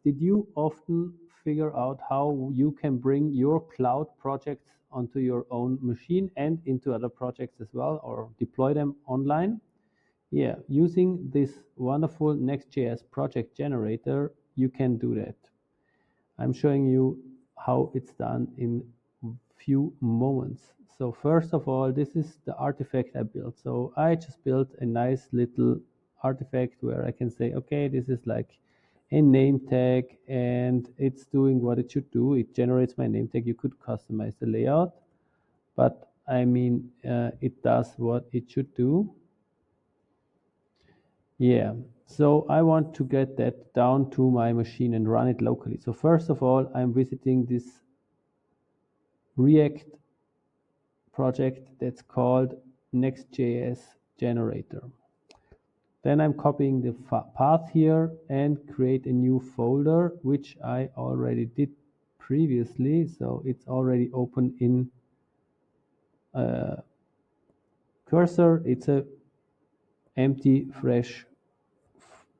did you often figure out how you can bring your cloud projects onto your own machine and into other projects as well, or deploy them online? Yeah, using this wonderful Next.js project generator, you can do that. I'm showing you how it's done in few moments. So first of all, this is the artifact I built. So I just built a nice little artifact where I can say, okay, this is like a name tag and it's doing what it should do. It generates my name tag. You could customize the layout, but I mean, it does what it should do. Yeah, so I want to get that down to my machine and run it locally. So first of all, I'm visiting this React project that's called Next.js generator. Then I'm copying the path here and create a new folder, which I already did previously. So it's already open in Cursor. It's a empty, fresh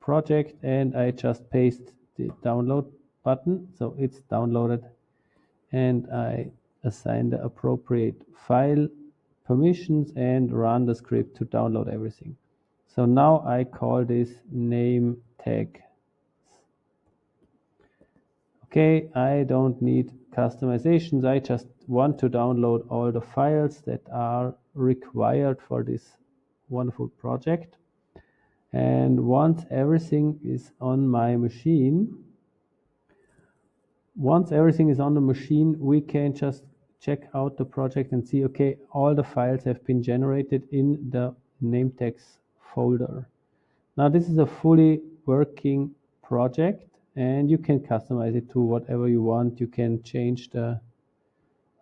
project, and I just paste the download button. So it's downloaded, and I assign the appropriate file permissions and run the script to download everything. So now I call this name tag. Okay, I don't need customizations. I just want to download all the files that are required for this wonderful project. And once everything is on my machine, we can just check out the project and see, okay, all the files have been generated in the name tags folder. Now this is a fully working project and you can customize it to whatever you want. You can change the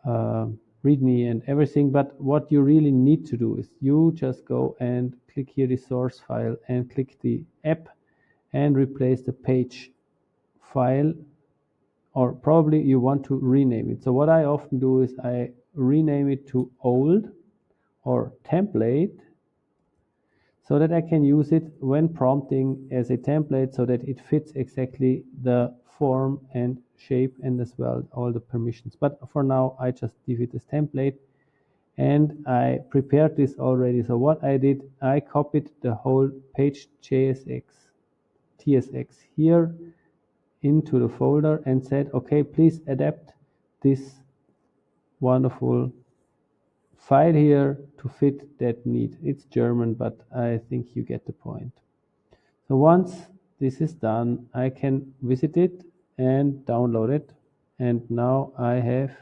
README and everything, but what you really need to do is you just go and click here the source file and click the app and replace the page file, or probably you want to rename it. So what I often do is I rename it to old or template so that I can use it when prompting as a template so that it fits exactly the form and shape and as well all the permissions. But for now, I just leave it as template and I prepared this already. So what I did, I copied the whole page TSX here into the folder and said, okay, please adapt this wonderful file here to fit that need. It's German, but I think you get the point. So once this is done, I can visit it and download it. And now I have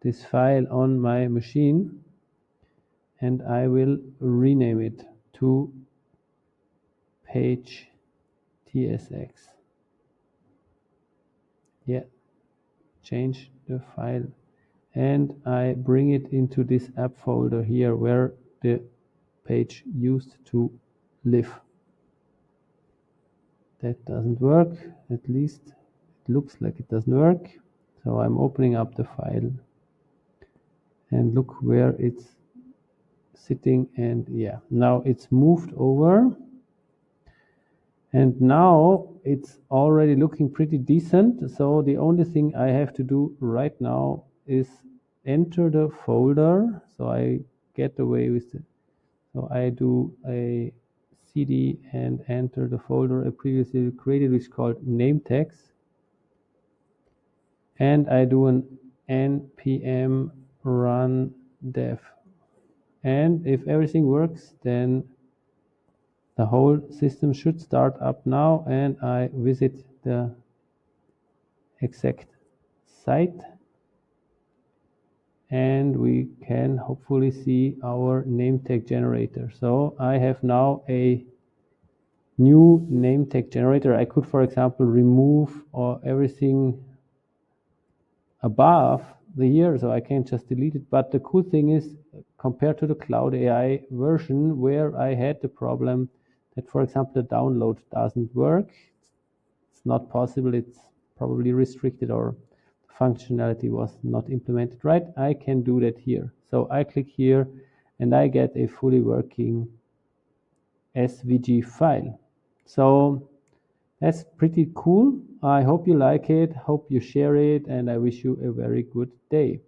this file on my machine and I will rename it to page TSX. Yeah, change the file and I bring it into this app folder here where the page used to live. That doesn't work, at least it looks like it doesn't work. So I'm opening up the file and look where it's sitting, and yeah, now it's moved over and now it's already looking pretty decent. So the only thing I have to do right now is enter the folder. So I get away with it. So I do a cd and enter the folder I previously created, which is called name tags, and I do an npm run dev, and if everything works, then the whole system should start up now, and I visit the exact site and we can hopefully see our name tag generator. So I have now a new name tag generator. I could, for example, remove everything above the year, so I can just delete it. But the cool thing is, compared to the Claude AI version where I had the problem that, for example, the download doesn't work, it's not possible, it's probably restricted or functionality was not implemented right, I can do that here. So I click here and I get a fully working SVG file. So That's pretty cool. I hope you like it, hope you share it, and I wish you a very good day.